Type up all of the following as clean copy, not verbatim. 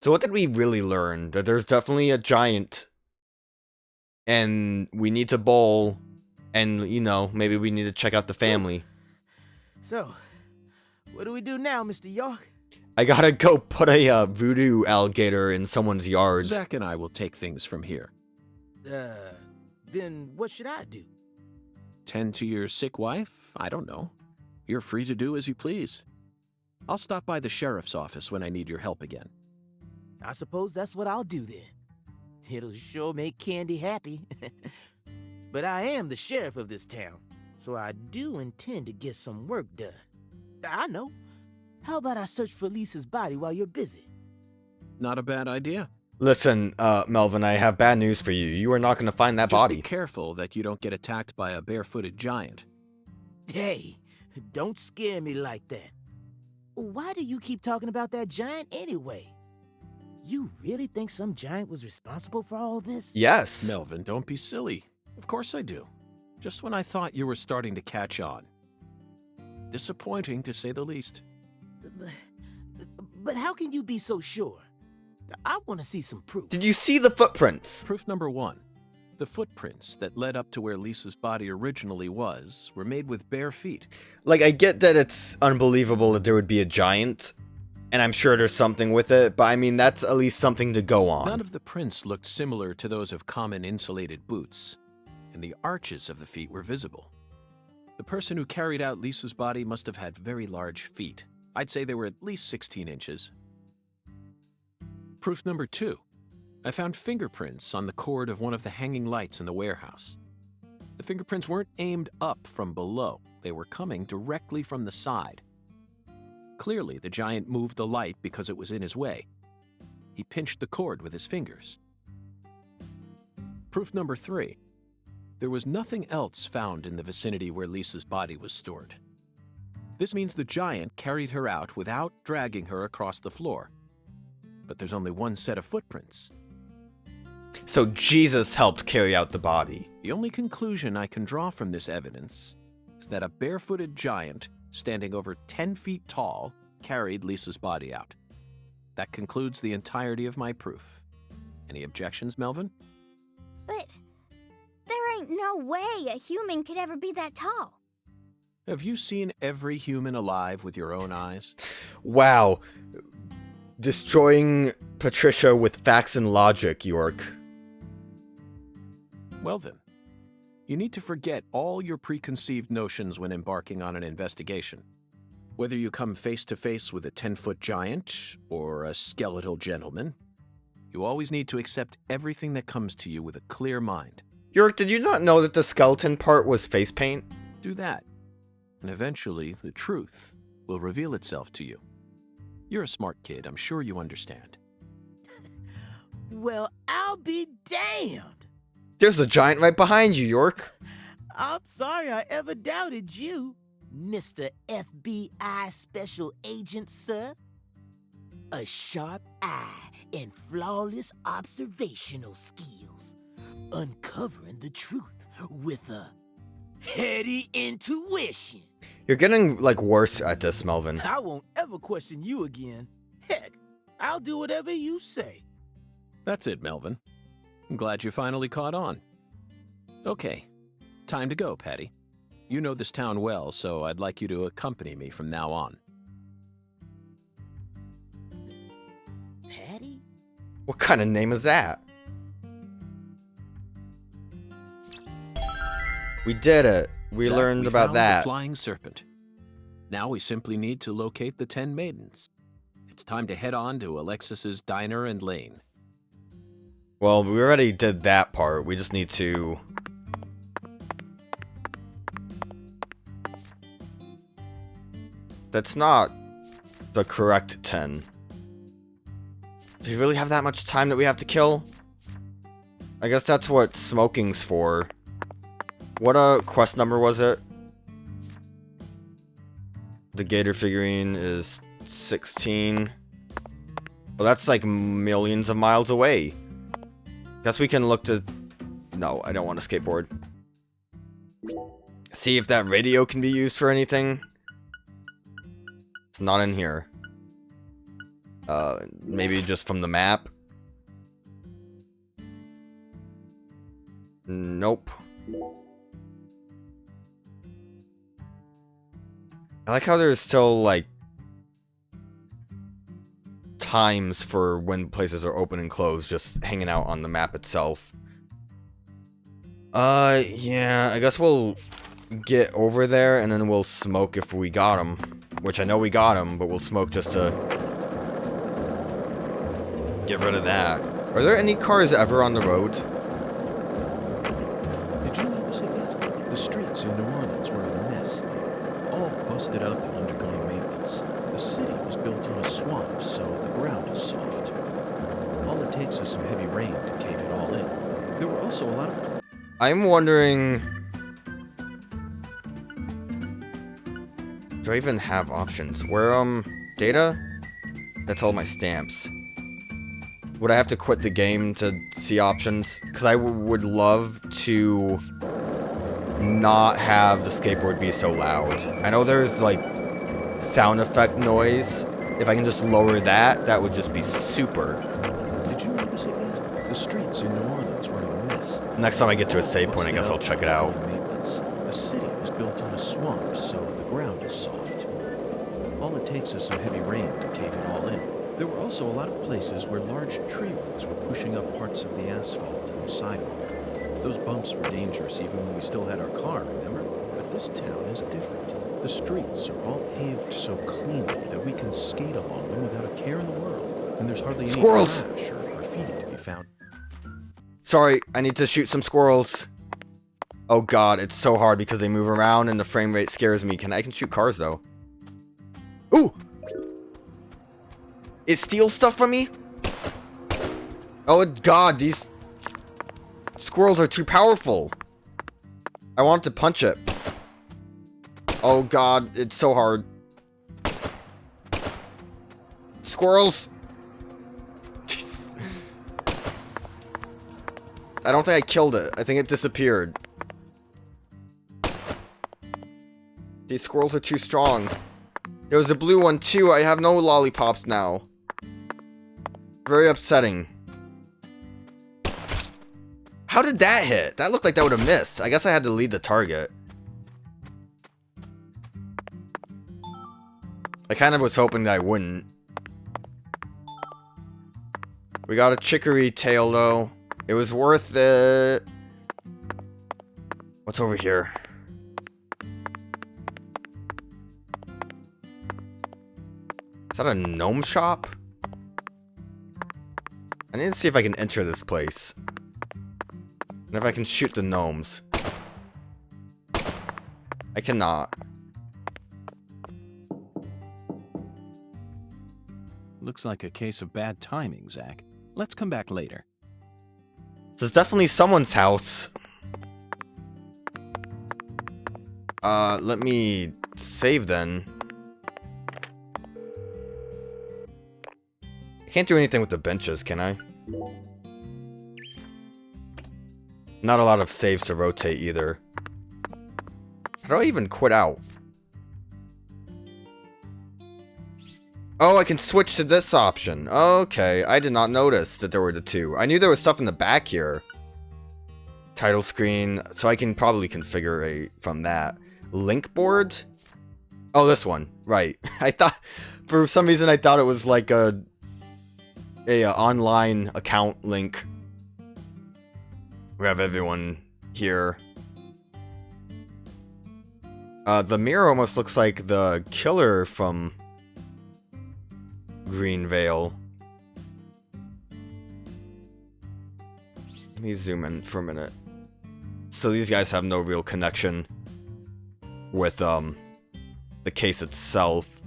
So what did we really learn? That there's definitely a giant, and we need to bowl, and, you know, maybe we need to check out the family. So, what do we do now, Mr. York? I gotta go put a voodoo alligator in someone's yard. Zach and I will take things from here. Then what should I do? Tend to your sick wife? I don't know. You're free to do as you please. I'll stop by the sheriff's office when I need your help again. I suppose that's what I'll do then. It'll sure make Candy happy. But I am the sheriff of this town, so I do intend to get some work done. I know. How about I search for Lisa's body while you're busy? Not a bad idea. Listen, Melvin, I have bad news for you. You are not gonna find that body. Just be careful that you don't get attacked by a barefooted giant. Hey, don't scare me like that. Why do you keep talking about that giant anyway? You really think some giant was responsible for all this? Yes. Melvin, don't be silly. Of course I do. Just when I thought you were starting to catch on. Disappointing, to say the least. But how can you be so sure? I want to see some proof. Did you see the footprints? Proof number 1. The footprints that led up to where Lisa's body originally was were made with bare feet. Like, I get that it's unbelievable that there would be a giant, and I'm sure there's something with it, but I mean, that's at least something to go on. None of the prints looked similar to those of common insulated boots, and the arches of the feet were visible. The person who carried out Lisa's body must have had very large feet. I'd say they were at least 16 inches. Proof number 2. I found fingerprints on the cord of one of the hanging lights in the warehouse. The fingerprints weren't aimed up from below. They were coming directly from the side. Clearly, the giant moved the light because it was in his way. He pinched the cord with his fingers. Proof number 3. There was nothing else found in the vicinity where Lisa's body was stored. This means the giant carried her out without dragging her across the floor. But there's only one set of footprints. So Jesus helped carry out the body. The only conclusion I can draw from this evidence is that a barefooted giant standing over 10 feet tall carried Lisa's body out. That concludes the entirety of my proof. Any objections, Melvin? But there ain't no way a human could ever be that tall. Have you seen every human alive with your own eyes? Wow. Destroying Patricia with facts and logic, York. Well then, you need to forget all your preconceived notions when embarking on an investigation. Whether you come face to face with a 10-foot giant or a skeletal gentleman, you always need to accept everything that comes to you with a clear mind. York, did you not know that the skeleton part was face paint? Do that, and eventually the truth will reveal itself to you. You're a smart kid, I'm sure you understand. Well, I'll be damned. There's a giant right behind you, York. I'm sorry I ever doubted you, Mr. FBI Special Agent, sir. A sharp eye and flawless observational skills. Uncovering the truth with a heady intuition. You're getting, like, worse at this, Melvin. I won't ever question you again. Heck, I'll do whatever you say. That's it, Melvin. I'm glad you finally caught on. Okay, time to go, Patty. You know this town well, so I'd like you to accompany me from now on. Patty? What kind of name is that? We did it. We Zach, learned we about found that. The flying serpent. Now we simply need to locate the 10 maidens. It's time to head on to Alexis's diner and lane. Well, we already did that part. We just need to... That's not the correct 10. Do we really have that much time that we have to kill? I guess that's what smoking's for. What quest number was it? The gator figurine is 16. Well, that's like millions of miles away. Guess we can look to... No, I don't want to skateboard. See if that radio can be used for anything. It's not in here. Maybe just from the map. Nope. I like how there's still, like, times for when places are open and closed, just hanging out on the map itself. Yeah, I guess we'll get over there, and then we'll smoke if we got him. Which I know we got him, but we'll smoke just to get rid of that. Are there any cars ever on the road? Did you notice it yet? The streets in New Orleans were a mess. All busted up and undergoing maintenance. The city was built on a swamp, so the ground is soft. All it takes is some heavy rain to cave it all in. There were also a lot of... I'm wondering... Do I even have options? Where, data? That's all my stamps. Would I have to quit the game to see options? Because I would love to not have the skateboard be so loud. I know there's, like, sound effect noise. If I can just lower that, that would just be super. Did you notice it yet? The streets in New Orleans were a mess. Next time I get to a save point, I guess I'll check it out. The city was built on a swamp, so the ground is soft. All it takes is some heavy rain to cave it all in. There were also a lot of places where large tree roots were pushing up parts of the asphalt and the sidewalk. Those bumps were dangerous even when we still had our car, remember? But this town is different. The streets are all paved so cleanly that we can skate along them without a care in the world. And there's hardly any Squirrels! trash or graffiti to be found. Sorry, I need to shoot some squirrels. Oh god, it's so hard because they move around and the frame rate scares me. I can shoot cars though. Ooh! It steals stuff from me? Oh god, these squirrels are too powerful. I want to punch it. Oh god, it's so hard. Squirrels! I don't think I killed it. I think it disappeared. These squirrels are too strong. There was a blue one too. I have no lollipops now. Very upsetting. How did that hit? That looked like that would have missed. I guess I had to lead the target. I kind of was hoping that I wouldn't. We got a chicory tail though. It was worth it. What's over here? Is that a gnome shop? I need to see if I can enter this place. And if I can shoot the gnomes. I cannot. Looks like a case of bad timing, Zach. Let's come back later. This is definitely someone's house. Let me save then. I can't do anything with the benches, can I? Not a lot of saves to rotate either. How do I even quit out? Oh, I can switch to this option. Okay, I did not notice that there were the two. I knew there was stuff in the back here. Title screen, so I can probably configure from that. Link board? Oh, this one. Right. I thought, for some reason, I thought it was like a online account link. We have everyone here. The mirror almost looks like the killer from Green Veil. Let me zoom in for a minute. So these guys have no real connection with the case itself.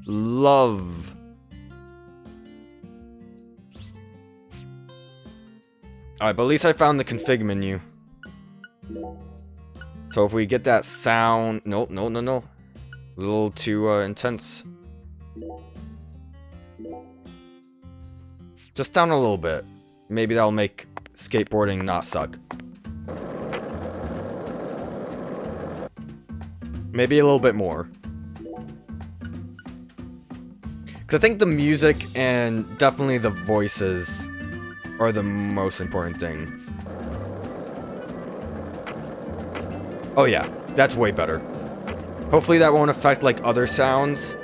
Love. Alright, but at least I found the config menu. So if we get that sound... No. A little too intense. Just down a little bit. Maybe that'll make skateboarding not suck. Maybe a little bit more. 'Cause I think the music and definitely the voices are the most important thing. Oh yeah, that's way better. Hopefully that won't affect like other sounds.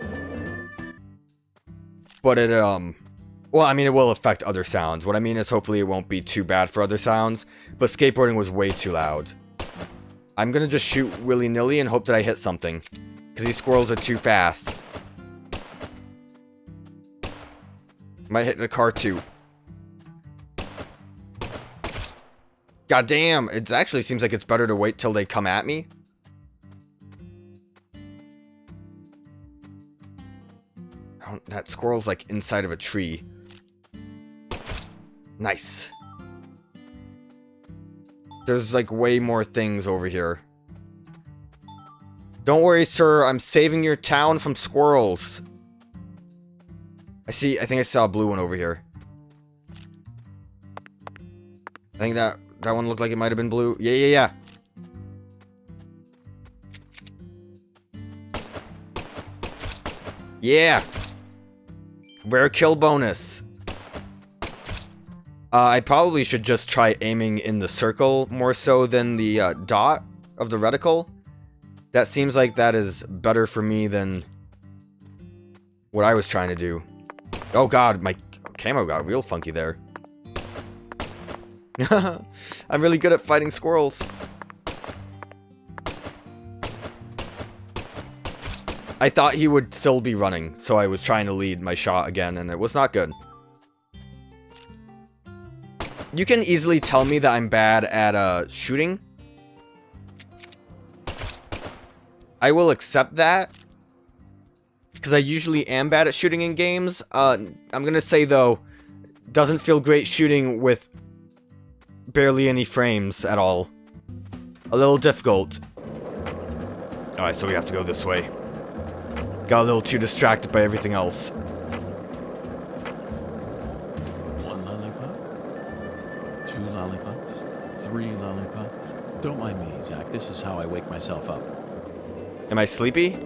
But it well, I mean it will affect other sounds. What I mean is hopefully it won't be too bad for other sounds, but skateboarding was way too loud. I'm gonna just shoot willy-nilly and hope that I hit something, because these squirrels are too fast. Might hit the car too. God damn, it actually seems like it's better to wait till they come at me. That squirrel's like inside of a tree. Nice. There's like way more things over here. Don't worry, sir. I'm saving your town from squirrels. I think I saw a blue one over here. I think that one looked like it might have been blue. Yeah. Yeah. Rare kill bonus. I probably should just try aiming in the circle more so than the dot of the reticle. That seems like that is better for me than what I was trying to do. Oh god, my camo got real funky there. I'm really good at fighting squirrels. I thought he would still be running, so I was trying to lead my shot again, and it was not good. You can easily tell me that I'm bad at shooting. I will accept that, because I usually am bad at shooting in games. I'm gonna say though, doesn't feel great shooting with barely any frames at all. A little difficult. Alright, so we have to go this way. Got a little too distracted by everything else. One lollipop, 2 lollipops, 3 lollipops. Don't mind me, Zach. This is how I wake myself up. Am I sleepy?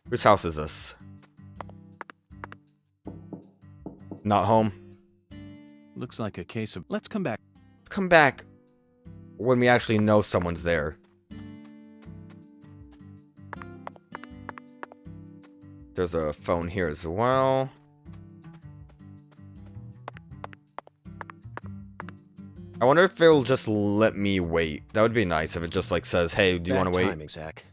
Whose house is this? Not home. Looks like a case of... Let's come back. Come back when we actually know someone's there. There's a phone here as well. I wonder if it'll just let me wait. That would be nice if it just like says, hey, do you want to wait? Timing, Zach.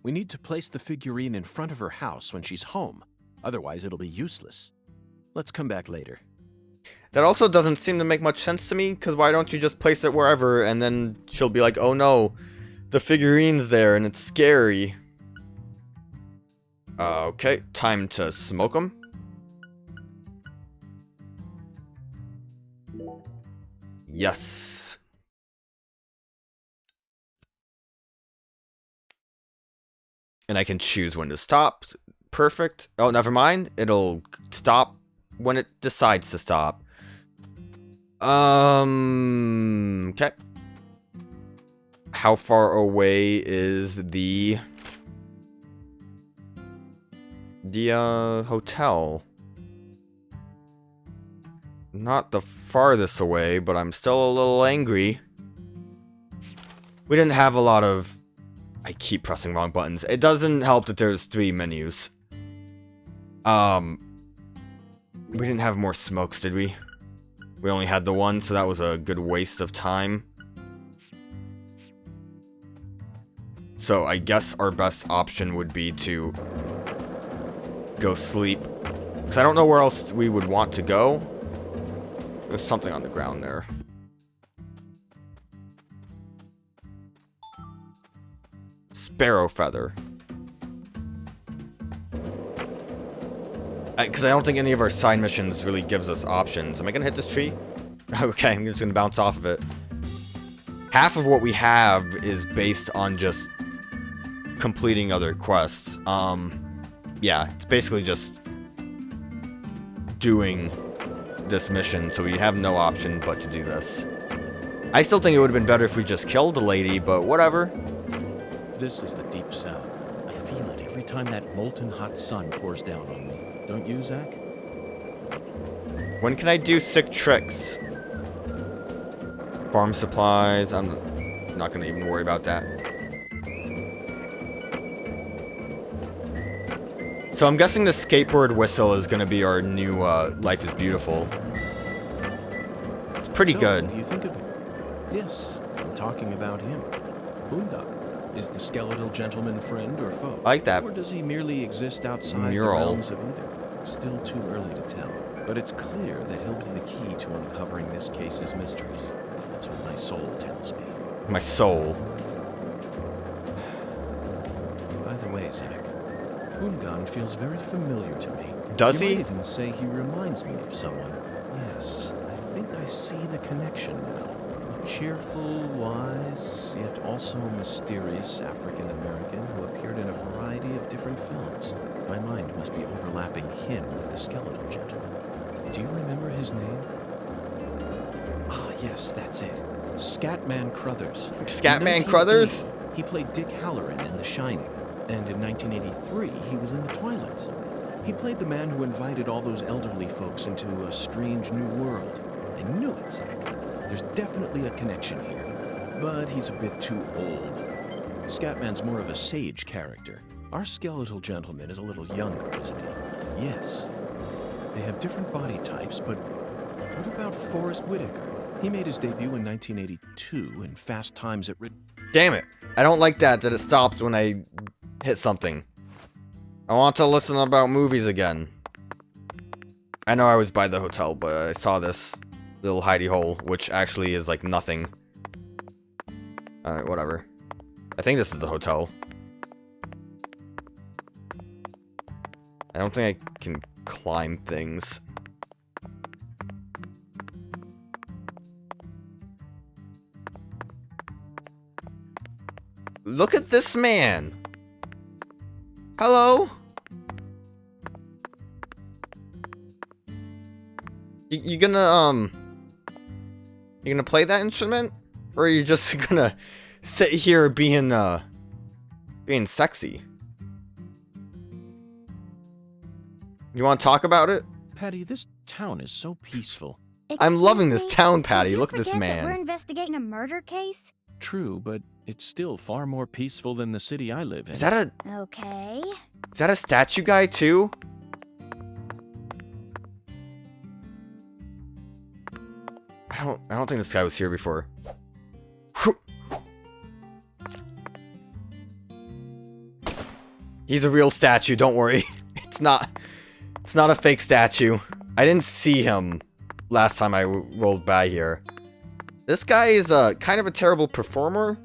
We need to place the figurine in front of her house when she's home. Otherwise, it'll be useless. Let's come back later. That also doesn't seem to make much sense to me, because why don't you just place it wherever and then she'll be like, oh no, the figurine's there and it's scary. Okay, time to smoke them. Yes. And I can choose when to stop. Perfect. Oh, never mind. It'll stop when it decides to stop. Okay. How far away is the hotel? Not the farthest away, but I'm still a little angry. We didn't have a lot of... I keep pressing wrong buttons. It doesn't help that there's 3 menus. We didn't have more smokes, did we? We only had the one, so that was a good waste of time. So I guess our best option would be to go sleep. Because I don't know where else we would want to go. There's something on the ground there. Sparrow feather. Because I don't think any of our side missions really gives us options. Am I going to hit this tree? Okay, I'm just going to bounce off of it. Half of what we have is based on just completing other quests. Yeah, it's basically just doing this mission, so we have no option but to do this. I still think it would have been better if we just killed the lady, but whatever. This is the Deep South. I feel it every time that molten hot sun pours down on me. Don't you, Zach? When can I do sick tricks? Farm supplies. I'm not gonna even worry about that. So I'm guessing the skateboard whistle is gonna be our new Life is Beautiful. It's pretty good. What do you think of it? Yes, I'm talking about him. Boondock. Is the skeletal gentleman friend or foe? I like that Or does he merely exist outside mural. the realms of either? Still too early to tell. But it's clear that he'll be the key to uncovering this case's mysteries. That's what my soul tells me. My soul. By the way, Zach, Boongan feels very familiar to me. Does You he? might even say he reminds me of someone. Yes, I think I see the connection now. A cheerful, wise, yet also mysterious African-American who appeared in a variety of different films. My mind must be overlapping him with the skeletal gentleman. Do you remember his name? Ah, yes, that's it. Scatman Crothers. Scatman In Crothers? 1980, he played Dick Halloran in The Shining. And in 1983, he was in The Twilight Zone. He played the man who invited all those elderly folks into a strange new world. I knew it, Zach. There's definitely a connection here. But he's a bit too old. Scatman's more of a sage character. Our skeletal gentleman is a little younger, isn't he? Yes. They have different body types, but what about Forrest Whitaker? He made his debut in 1982 in Fast Times at Damn it. I don't like that it stops when I hit something. I want to listen about movies again. I know I was by the hotel, but I saw this little hidey hole, which actually is like nothing. Alright, whatever. I think this is the hotel. I don't think I can climb things. Look at this man. Hello? You gonna play that instrument? Or are you just gonna sit here being sexy? You wanna talk about it? Patty, this town is so peaceful. I'm loving this Excuse me? town, Did Patty. you Look at this forget that man. We're investigating a murder case? True, but it's still far more peaceful than the city I live in. Is that Okay. a statue guy too? I don't think this guy was here before. He's a real statue, don't worry. It's not a fake statue. I didn't see him last time I rolled by here. This guy is kind of a terrible performer.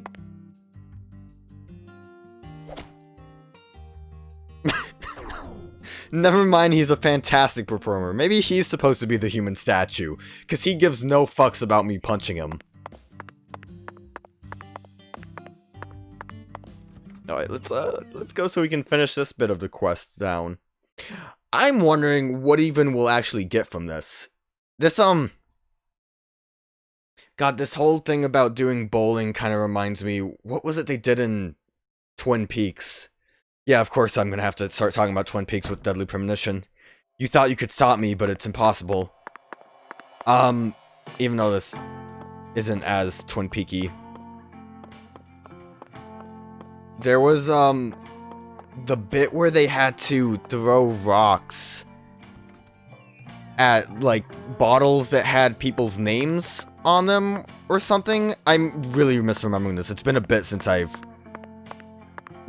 Never mind, he's a fantastic performer. Maybe he's supposed to be the human statue, because he gives no fucks about me punching him. Alright, let's go so we can finish this bit of the quest down. I'm wondering what even we'll actually get from this. God, this whole thing about doing bowling kind of reminds me, what was it they did in Twin Peaks? Yeah, of course I'm gonna have to start talking about Twin Peaks with Deadly Premonition. You thought you could stop me, but it's impossible. Even though this isn't as Twin Peaky. There was, the bit where they had to throw rocks at, like, bottles that had people's names on them or something. I'm really misremembering this. It's been a bit since I've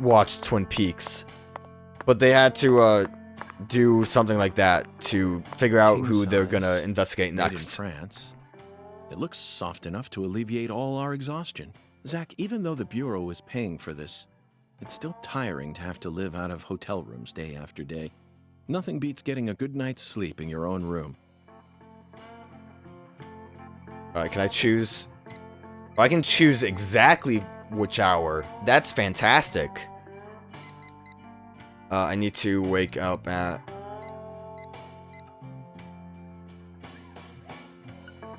watched Twin Peaks. But they had to, do something like that to figure out who they're gonna investigate Made in next. France. It looks soft enough to alleviate all our exhaustion. Zach, even though the Bureau is paying for this, it's still tiring to have to live out of hotel rooms day after day. Nothing beats getting a good night's sleep in your own room. Alright, can I choose? Oh, I can choose exactly which hour. That's fantastic. I need to wake up at...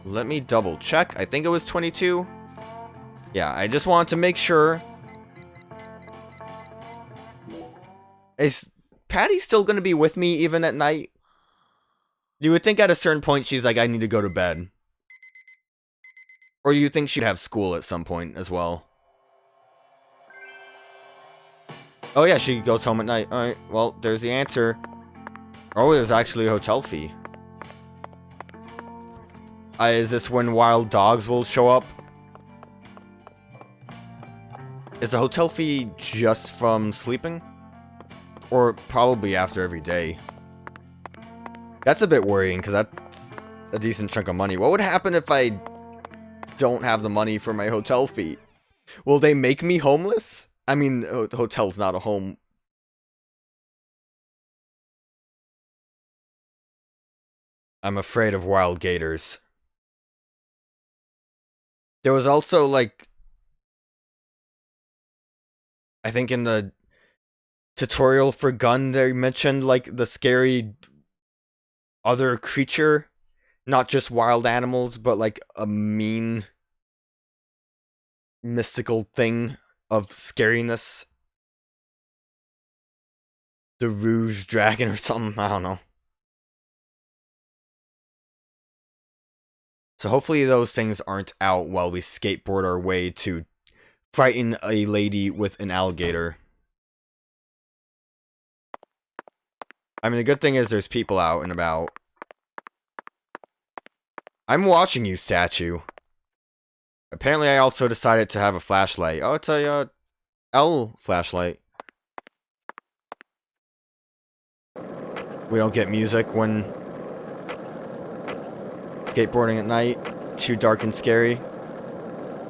Let me double check. I think it was 22. Yeah, I just wanted to make sure. Is Patty still gonna be with me even at night? You would think at a certain point she's like, I need to go to bed. Or you think she'd have school at some point as well? Oh yeah, she goes home at night. Alright, well, there's the answer. Oh, there's actually a hotel fee. Is this when wild dogs will show up? Is the hotel fee just from sleeping? Or probably after every day? That's a bit worrying, because that's a decent chunk of money. What would happen if I don't have the money for my hotel fee? Will they make me homeless? I mean, the hotel's not a home. I'm afraid of wild gators. There was also, like, I think in the tutorial for gun, they mentioned, like, the scary other creature. Not just wild animals, but, like, a mean, mystical thing of scariness. The Rouge Dragon or something, I don't know. So hopefully those things aren't out while we skateboard our way to frighten a lady with an alligator. I mean, the good thing is there's people out and about. I'm watching you, statue. Apparently I also decided to have a flashlight. Oh, it's a, L flashlight. We don't get music when skateboarding at night. Too dark and scary.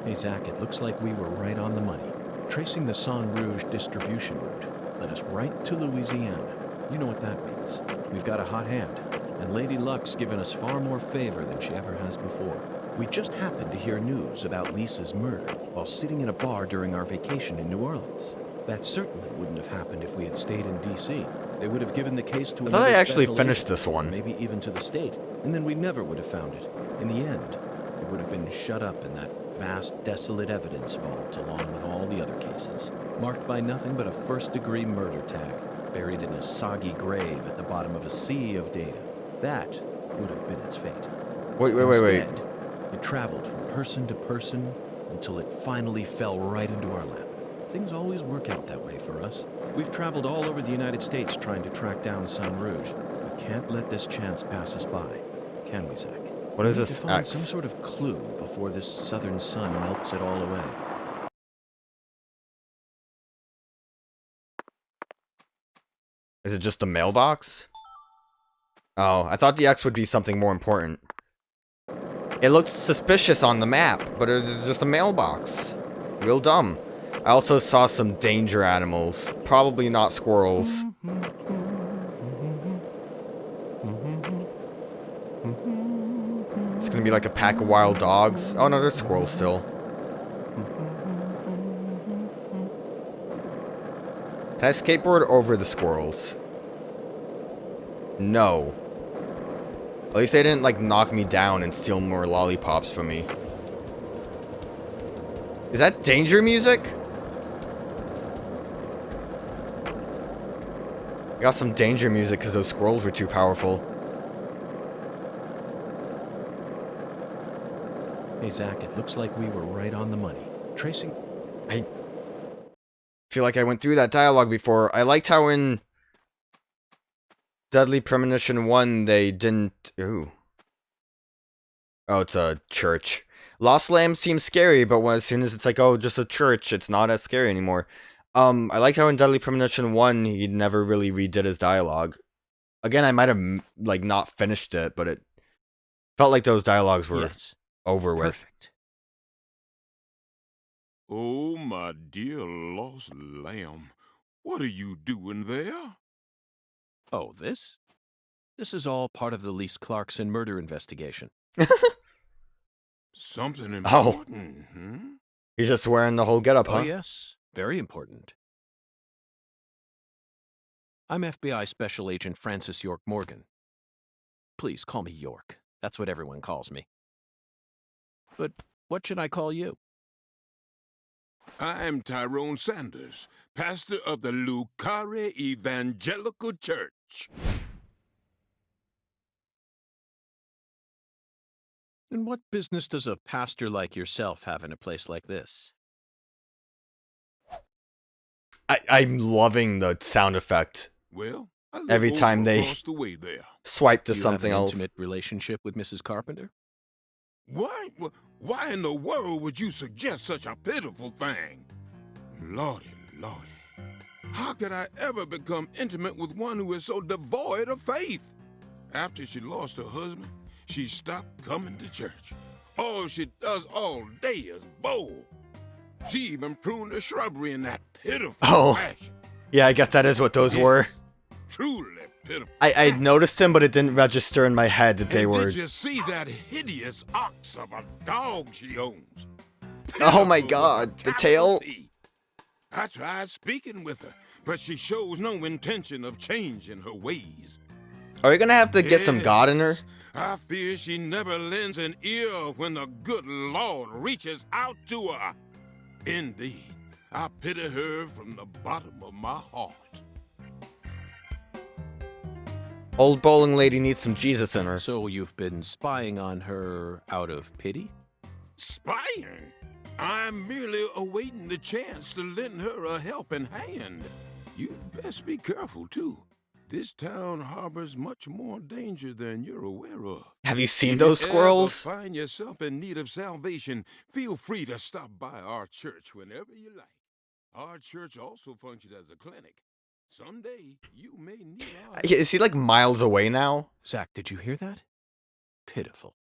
Hey, Zach, it looks like we were right on the money. Tracing the Sang Rouge distribution route led us right to Louisiana. You know what that means. We've got a hot hand, and Lady Luck's given us far more favor than she ever has before. We just happened to hear news about Lisa's murder while sitting in a bar during our vacation in New Orleans. That certainly wouldn't have happened if we had stayed in D.C. They would have given the case to I thought I another actually special finished agent, this one. maybe even to the state, and then we never would have found it. In the end, it would have been shut up in that vast, desolate evidence vault along with all the other cases, marked by nothing but a first-degree murder tag, buried in a soggy grave at the bottom of a sea of data. That would have been its fate. Wait. Instead, it traveled from person to person until it finally fell right into our lap. Things always work out that way for us. We've traveled all over the United States trying to track down Sang Rouge. We can't let this chance pass us by, can we, Zach? What is We need this to find X? some sort of clue before this southern sun melts it all away. Is it just the mailbox? Oh, I thought the X would be something more important. It looked suspicious on the map, but it's just a mailbox. Real dumb. I also saw some danger animals. Probably not squirrels. It's gonna be like a pack of wild dogs. Oh no, there's squirrels still. Can I skateboard over the squirrels? No. At least they didn't, like, knock me down and steal more lollipops from me. Is that danger music? I got some danger music because those squirrels were too powerful. Hey, Zach, it looks like we were right on the money. Tracing... I feel like I went through that dialogue before. I liked how in Deadly Premonition 1 they didn't... Ooh. Oh, it's a church. Lost Lamb seems scary, but as soon as it's like, oh, just a church, it's not as scary anymore. I like how in Deadly Premonition 1 he never really redid his dialogue. Again, I might have, like, not finished it, but it felt like those dialogues were over with. Perfect. Oh, my dear lost lamb, what are you doing there? Oh, this? This is all part of the Lise Clarkson murder investigation. Something Oh. important, He's just wearing the whole getup, huh? Oh, yes. Very important. I'm FBI Special Agent Francis York Morgan. Please call me York. That's what everyone calls me. But what should I call you? I'm Tyrone Sanders, pastor of the Carré Evangelical Church. And what business does a pastor like yourself have in a place like this? I'm loving the sound effect. Well, I live Every time over they across the way there. swipe to Do you something have an else. intimate relationship with Mrs. Carpenter? Why? Why in the world would you suggest such a pitiful thing? Lordy, lordy. How could I ever become intimate with one who is so devoid of faith? After she lost her husband, she stopped coming to church. All she does all day is bowl. She even pruned the shrubbery in that pitiful fashion. Yeah, I guess that is what those were. Truly pitiful. I noticed him, but it didn't register in my head that they And were... Did you see that hideous ox of a dog she owns? Oh my Pitiful god, with a the capital tail? P. I tried speaking with her, but she shows no intention of changing her ways. Are we gonna have to get some God in her? Yes, I fear she never lends an ear when the good Lord reaches out to her. Indeed, I pity her from the bottom of my heart. Old bowling lady needs some Jesus in her. So you've been spying on her out of pity? Spying? I'm merely awaiting the chance to lend her a helping hand. You best be careful, too. This town harbors much more danger than you're aware of. Have you seen If those you squirrels? ever find yourself in need of salvation, feel free to stop by our church whenever you like. Our church also functions as a clinic. Someday, you may need our... Is he like miles away now? Zach, did you hear that? Pitiful.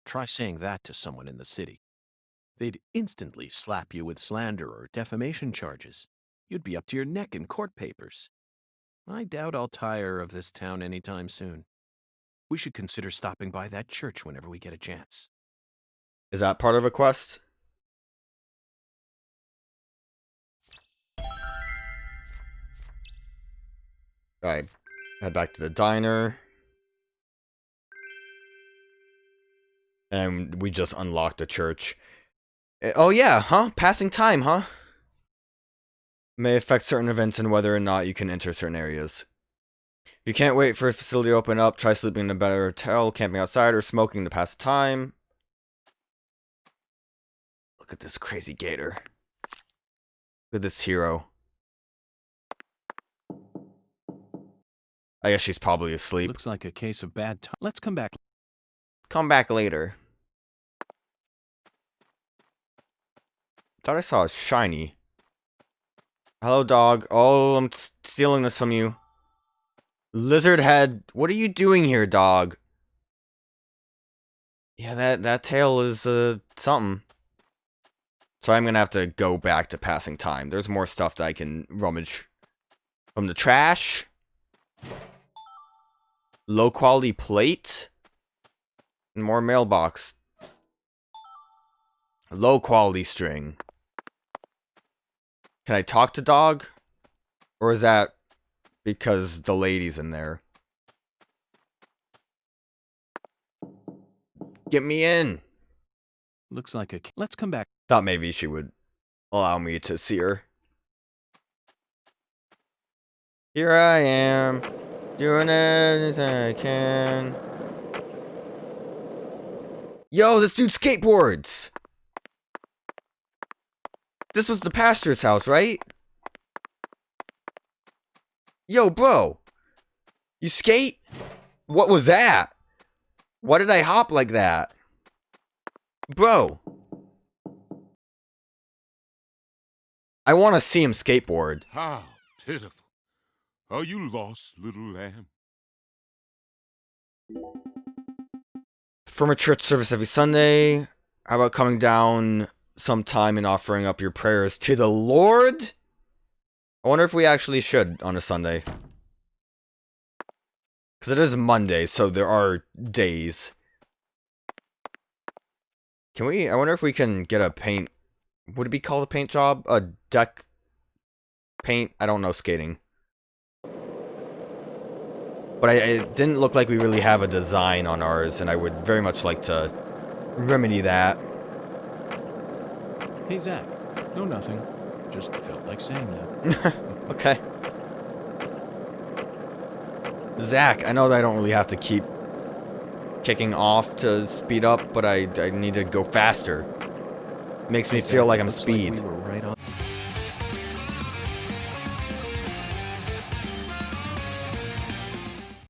Try saying that to someone in the city. They'd instantly slap you with slander or defamation charges. You'd be up to your neck in court papers. I doubt I'll tire of this town anytime soon. We should consider stopping by that church whenever we get a chance. Is that part of a quest? Alright, head back to the diner. And we just unlocked the church. Oh yeah, huh? Passing time, huh? May affect certain events and whether or not you can enter certain areas. You can't wait for a facility to open up, try sleeping in a better hotel, camping outside, or smoking to pass the time. Look at this crazy gator. Look at this hero. I guess she's probably asleep. Looks like a case of bad time. Let's come back. Come back later. Thought I saw a shiny. Hello, dog. Oh, I'm stealing this from you. Lizard head. What are you doing here, dog? Yeah, that tail is, something. So I'm gonna have to go back to passing time. There's more stuff that I can rummage from the trash. Low quality plate. And more mailbox. Low quality string. Can I talk to dog? Or is that because the lady's in there? Get me in. Looks like a... Let's come back. Thought maybe she would allow me to see her. Here I am, doing anything I can. Yo, this dude skateboards! This was the pastor's house, right? Yo, bro! You skate? What was that? Why did I hop like that? Bro! I want to see him skateboard. How pitiful. Are you lost, little lamb? From a church service every Sunday. How about coming down sometime and offering up your prayers to the Lord? I wonder if we actually should on a Sunday. Because it is Monday, so there are days. Can we? I wonder if we can get a paint. Would it be called a paint job? A deck paint? I don't know skating. But it didn't look like we really have a design on ours, and I would very much like to remedy that. Hey, Zach. No, nothing. Just felt like saying that. Okay. Zach, I know that I don't really have to keep kicking off to speed up, but I need to go faster. Makes me feel like I'm Looks speed. Like we were right